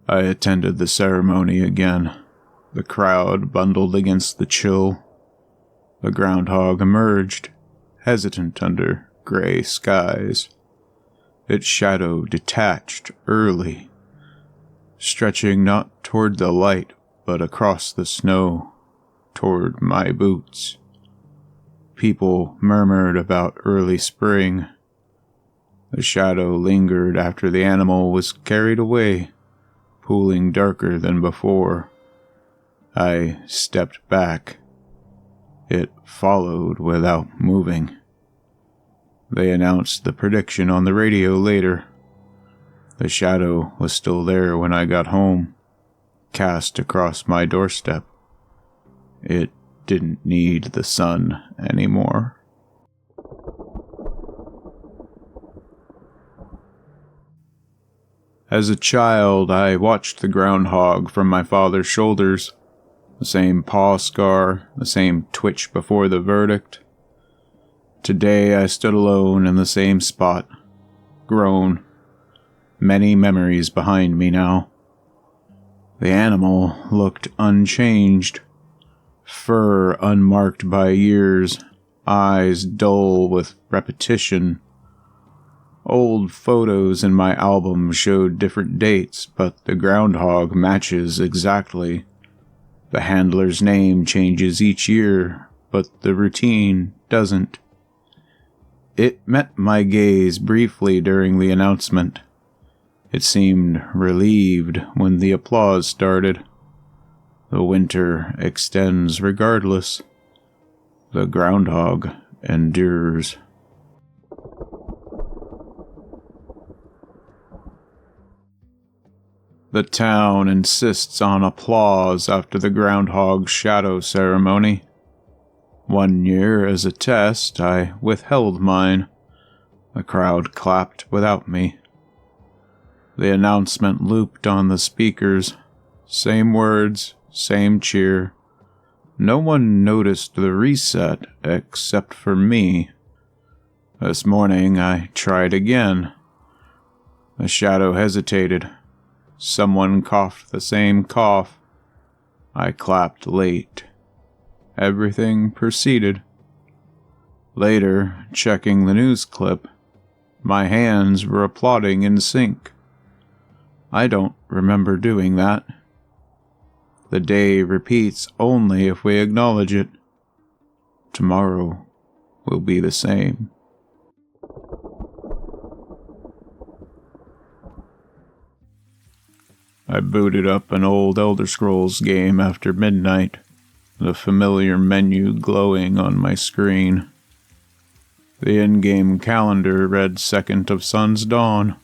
I attended the ceremony again, the crowd bundled against the chill. The groundhog emerged, hesitant under gray skies. Its shadow detached early, stretching not toward the light, but across the snow, toward my boots. People murmured about early spring. The shadow lingered after the animal was carried away, pooling darker than before. I stepped back. It followed without moving. They announced the prediction on the radio later. The shadow was still there when I got home, cast across my doorstep. It didn't need the sun anymore. As a child, I watched the groundhog from my father's shoulders. The same paw scar, the same twitch before the verdict. Today I stood alone in the same spot, grown, many memories behind me now. The animal looked unchanged, fur unmarked by years, eyes dull with repetition. Old photos in my album showed different dates, but the groundhog matches exactly. The handler's name changes each year, but the routine doesn't. It met my gaze briefly during the announcement. It seemed relieved when the applause started. The winter extends regardless. The groundhog endures. The town insists on applause after the groundhog's shadow ceremony. One year, as a test, I withheld mine. The crowd clapped without me. The announcement looped on the speakers. Same words, same cheer. No one noticed the reset except for me. This morning I tried again. The shadow hesitated. Someone coughed the same cough. I clapped late. Everything proceeded. Later, checking the news clip, my hands were applauding in sync. I don't remember doing that. The day repeats only if we acknowledge it. Tomorrow will be the same. I booted up an old Elder Scrolls game after midnight, the familiar menu glowing on my screen. The in-game calendar read 2nd of Sun's Dawn.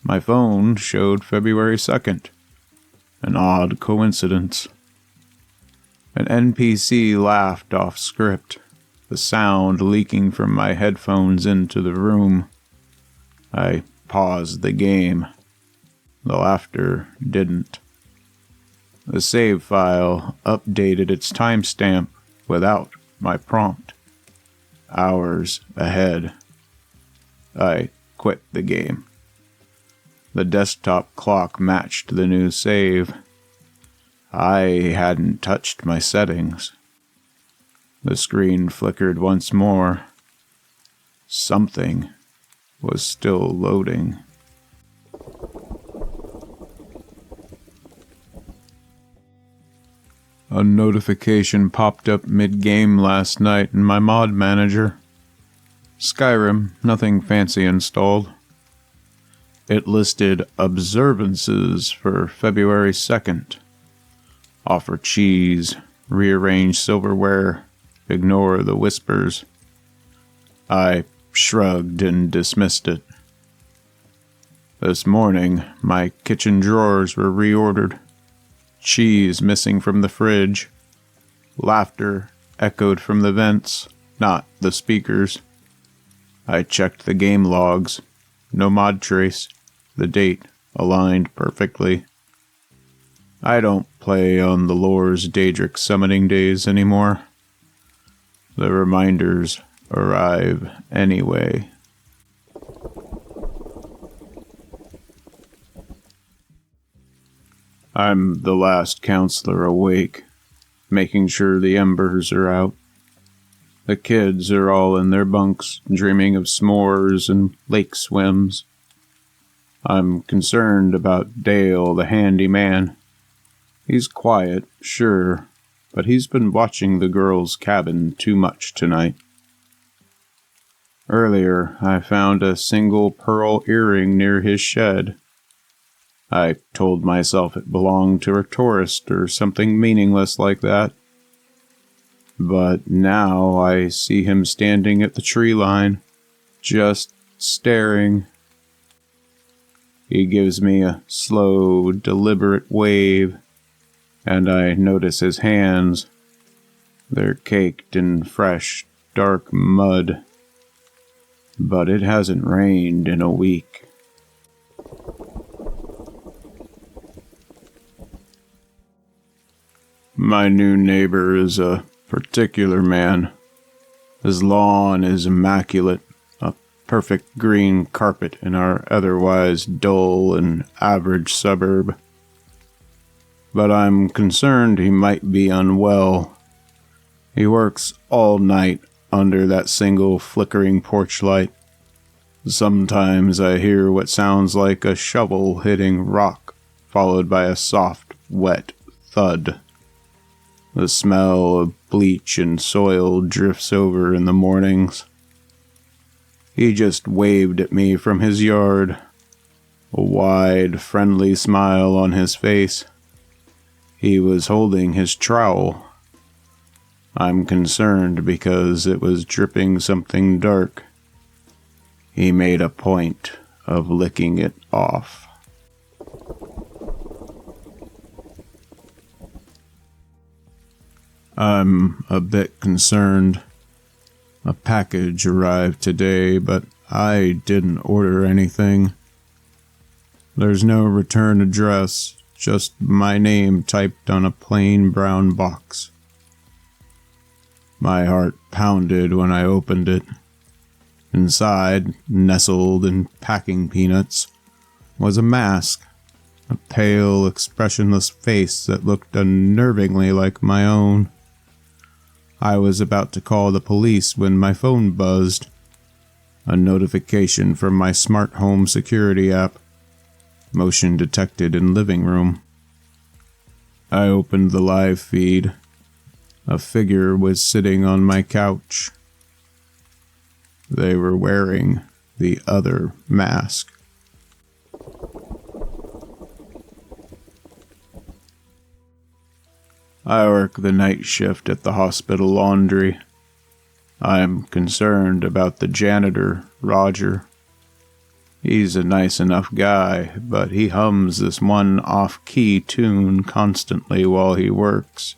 My phone showed February 2nd. An odd coincidence. An NPC laughed off script, the sound leaking from my headphones into the room. I paused the game. The laughter didn't. The save file updated its timestamp without my prompt. Hours ahead. I quit the game. The desktop clock matched the new save. I hadn't touched my settings. The screen flickered once more. Something was still loading. A notification popped up mid-game last night in my mod manager. Skyrim, nothing fancy installed. It listed observances for February 2nd. Offer cheese, rearrange silverware, ignore the whispers. I shrugged and dismissed it. This morning, my kitchen drawers were reordered. Cheese missing from the fridge. Laughter echoed from the vents, not the speakers. I checked the game logs. No mod trace. The date aligned perfectly. I don't play on the lore's Daedric summoning days anymore. The reminders arrive anyway. I'm the last counselor awake, making sure the embers are out. The kids are all in their bunks, dreaming of s'mores and lake swims. I'm concerned about Dale, the handyman. He's quiet, sure, but he's been watching the girls' cabin too much tonight. Earlier, I found a single pearl earring near his shed. I told myself it belonged to a tourist or something meaningless like that. But now I see him standing at the tree line, just staring. He gives me a slow, deliberate wave, and I notice his hands. They're caked in fresh, dark mud. But it hasn't rained in a week. My new neighbor is a particular man. His lawn is immaculate, a perfect green carpet in our otherwise dull and average suburb. But I'm concerned he might be unwell. He works all night under that single flickering porch light. Sometimes I hear what sounds like a shovel hitting rock, followed by a soft, wet thud. The smell of bleach and soil drifts over in the mornings. He just waved at me from his yard, a wide, friendly smile on his face. He was holding his trowel. I'm concerned because it was dripping something dark. He made a point of licking it off. I'm a bit concerned. A package arrived today, but I didn't order anything. There's no return address, just my name typed on a plain brown box. My heart pounded when I opened it. Inside, nestled in packing peanuts, was a mask, a pale, expressionless face that looked unnervingly like my own. I was about to call the police when my phone buzzed. A notification from my smart home security app. Motion detected in living room. I opened the live feed. A figure was sitting on my couch. They were wearing the other mask. I work the night shift at the hospital laundry. I'm concerned about the janitor, Roger. He's a nice enough guy, but he hums this one off-key tune constantly while he works.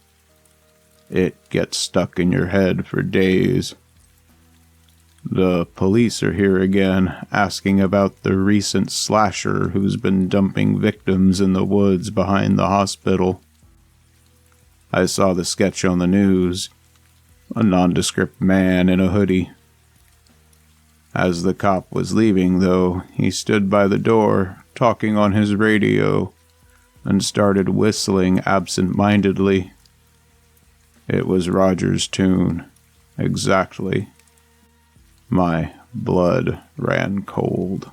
It gets stuck in your head for days. The police are here again, asking about the recent slasher who's been dumping victims in the woods behind the hospital. I saw the sketch on the news. A nondescript man in a hoodie. As the cop was leaving, though, he stood by the door, talking on his radio, and started whistling absent-mindedly. It was Roger's tune. Exactly. My blood ran cold.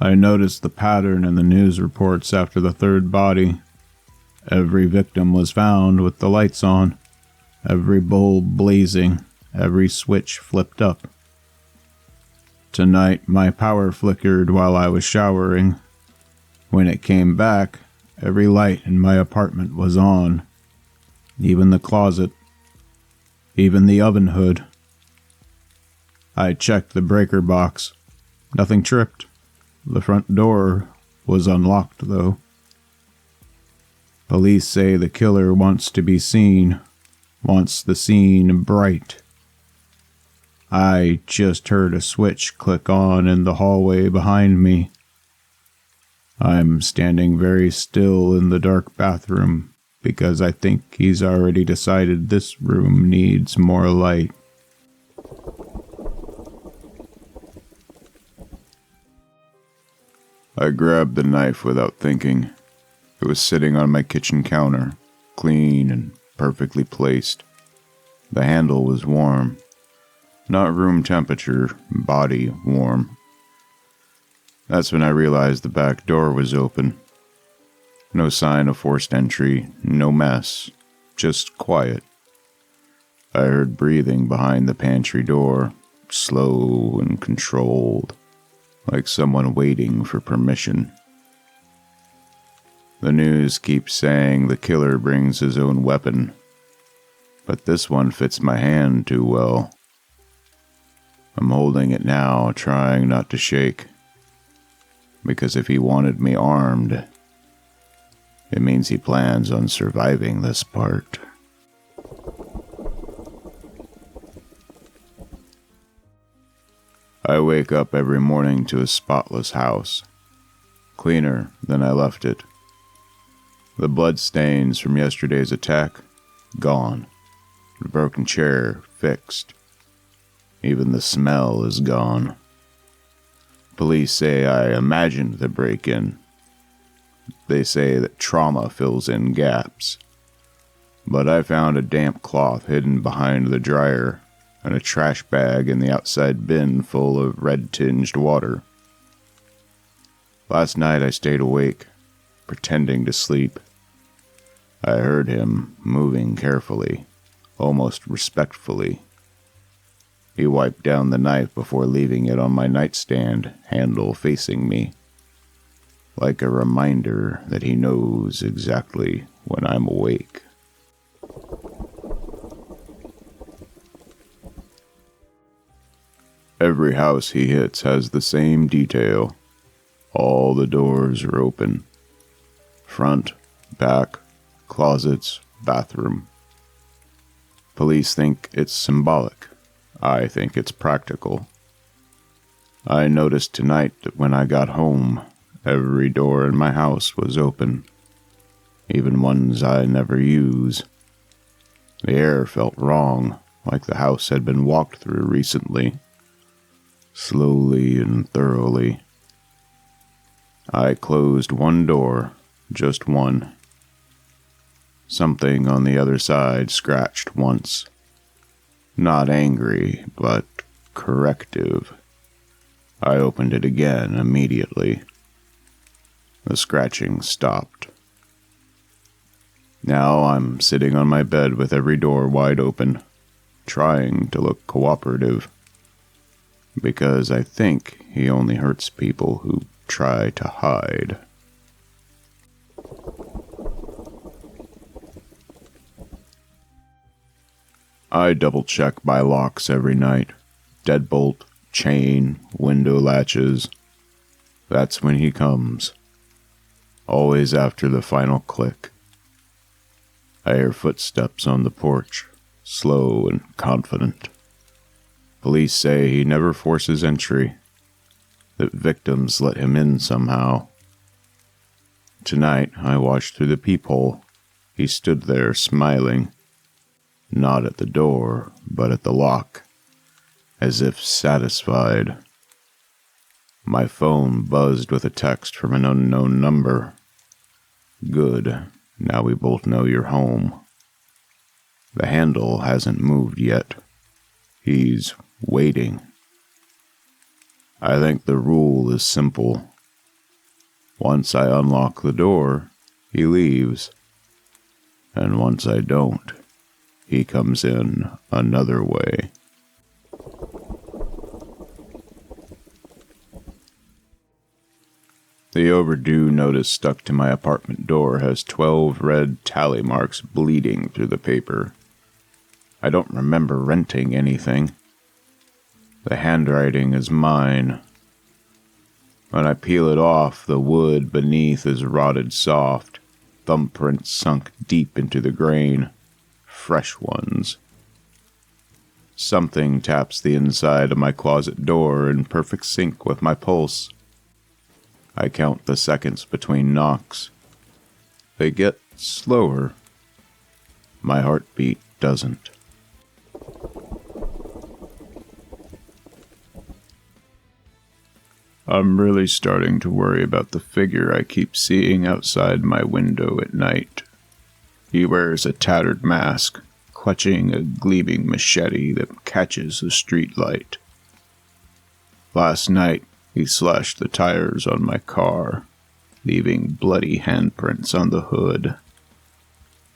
I noticed the pattern in the news reports after the third body. Every victim was found with the lights on, every bulb blazing, every switch flipped up. Tonight, my power flickered while I was showering. When it came back, every light in my apartment was on. Even the closet. Even the oven hood. I checked the breaker box. Nothing tripped. The front door was unlocked, though. Police say the killer wants to be seen, wants the scene bright. I just heard a switch click on in the hallway behind me. I'm standing very still in the dark bathroom because I think he's already decided this room needs more light. I grabbed the knife without thinking. It was sitting on my kitchen counter, clean and perfectly placed. The handle was warm. Not room temperature, body warm. That's when I realized the back door was open. No sign of forced entry, no mess, just quiet. I heard breathing behind the pantry door, slow and controlled, like someone waiting for permission. The news keeps saying the killer brings his own weapon, but this one fits my hand too well. I'm holding it now, trying not to shake, because if he wanted me armed, it means he plans on surviving this part. I wake up every morning to a spotless house, cleaner than I left it. The blood stains from yesterday's attack, gone. The broken chair, fixed. Even the smell is gone. Police say I imagined the break-in. They say that trauma fills in gaps. But I found a damp cloth hidden behind the dryer and a trash bag in the outside bin full of red-tinged water. Last night I stayed awake, pretending to sleep. I heard him moving carefully, almost respectfully. He wiped down the knife before leaving it on my nightstand, handle facing me, like a reminder that he knows exactly when I'm awake. Every house he hits has the same detail. All the doors are open. Front, back, closets, bathroom. Police think it's symbolic. I think it's practical. I noticed tonight that when I got home, every door in my house was open, even ones I never use. The air felt wrong, like the house had been walked through recently, slowly and thoroughly. I closed one door, just one. Something on the other side scratched once. Not angry, but corrective. I opened it again immediately. The scratching stopped. Now I'm sitting on my bed with every door wide open, trying to look cooperative. Because I think he only hurts people who try to hide. I double-check my locks every night. Deadbolt, chain, window latches. That's when he comes. Always after the final click. I hear footsteps on the porch, slow and confident. Police say he never forces entry, that victims let him in somehow. Tonight, I watched through the peephole. He stood there smiling. Not at the door, but at the lock, as if satisfied. My phone buzzed with a text from an unknown number. Good, now we both know you're home. The handle hasn't moved yet. He's waiting. I think the rule is simple. Once I unlock the door, he leaves. And once I don't, he comes in another way. The overdue notice stuck to my apartment door has 12 red tally marks bleeding through the paper. I don't remember renting anything. The handwriting is mine. When I peel it off, the wood beneath is rotted soft, thumbprints sunk deep into the grain. Fresh ones. Something taps the inside of my closet door in perfect sync with my pulse. I count the seconds between knocks. They get slower. My heartbeat doesn't. I'm really starting to worry about the figure I keep seeing outside my window at night. He wears a tattered mask, clutching a gleaming machete that catches a street light. Last night, he slashed the tires on my car, leaving bloody handprints on the hood.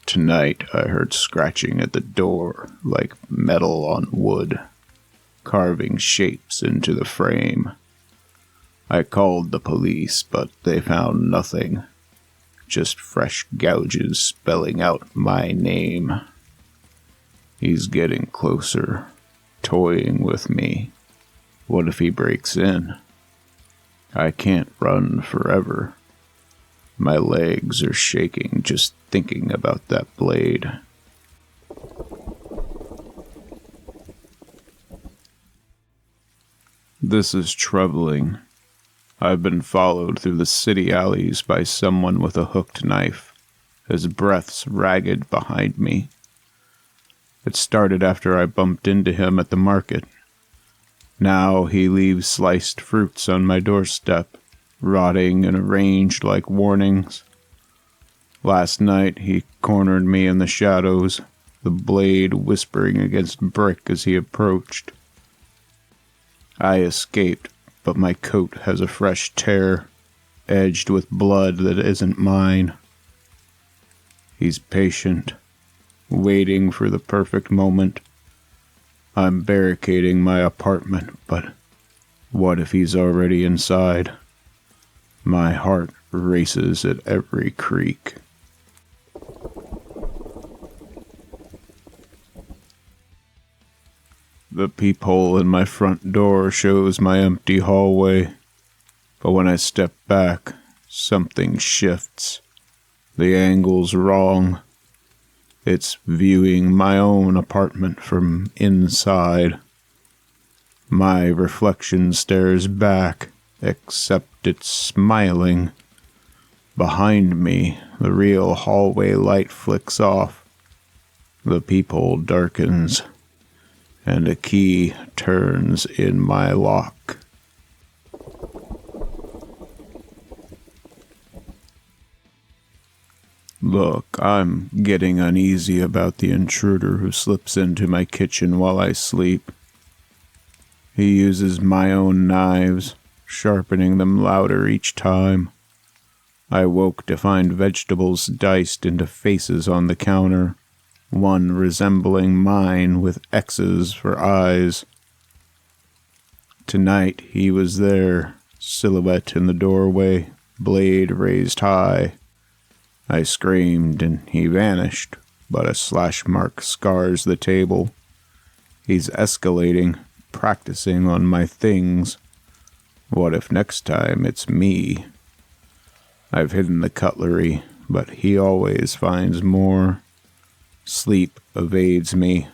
Tonight, I heard scratching at the door like metal on wood, carving shapes into the frame. I called the police, but they found nothing. Just fresh gouges spelling out my name. He's getting closer, toying with me. What if he breaks in? I can't run forever. My legs are shaking just thinking about that blade. This is troubling. I've been followed through the city alleys by someone with a hooked knife, his breath's ragged behind me. It started after I bumped into him at the market. Now he leaves sliced fruits on my doorstep, rotting and arranged like warnings. Last night he cornered me in the shadows, the blade whispering against brick as he approached. I escaped, but my coat has a fresh tear, edged with blood that isn't mine. He's patient, waiting for the perfect moment. I'm barricading my apartment, but what if he's already inside? My heart races at every creak. The peephole in my front door shows my empty hallway, but when I step back, something shifts. The angle's wrong. It's viewing my own apartment from inside. My reflection stares back, except it's smiling. Behind me, the real hallway light flicks off. The peephole darkens, and a key turns in my lock. Look, I'm getting uneasy about the intruder who slips into my kitchen while I sleep. He uses my own knives, sharpening them louder each time. I woke to find vegetables diced into faces on the counter, one resembling mine with X's for eyes. Tonight he was there, silhouette in the doorway, blade raised high. I screamed and he vanished, but a slash mark scars the table. He's escalating, practicing on my things. What if next time it's me? I've hidden the cutlery, but he always finds more. Sleep evades me.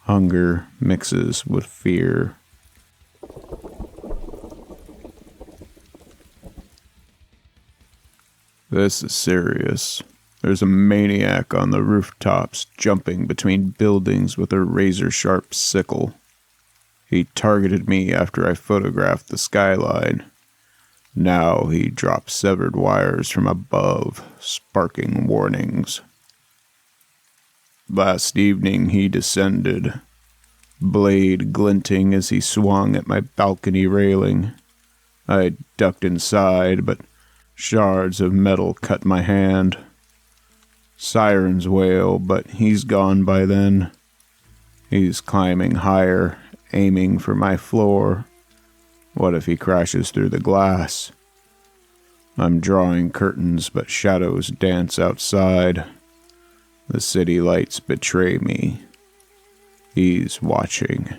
Hunger mixes with fear. This is serious. There's a maniac on the rooftops jumping between buildings with a razor-sharp sickle. He targeted me after I photographed the skyline. Now he drops severed wires from above, sparking warnings. Last evening he descended, blade glinting as he swung at my balcony railing. I ducked inside, but shards of metal cut my hand. Sirens wail, but he's gone by then. He's climbing higher, aiming for my floor. What if he crashes through the glass? I'm drawing curtains, but shadows dance outside. The city lights betray me. He's watching.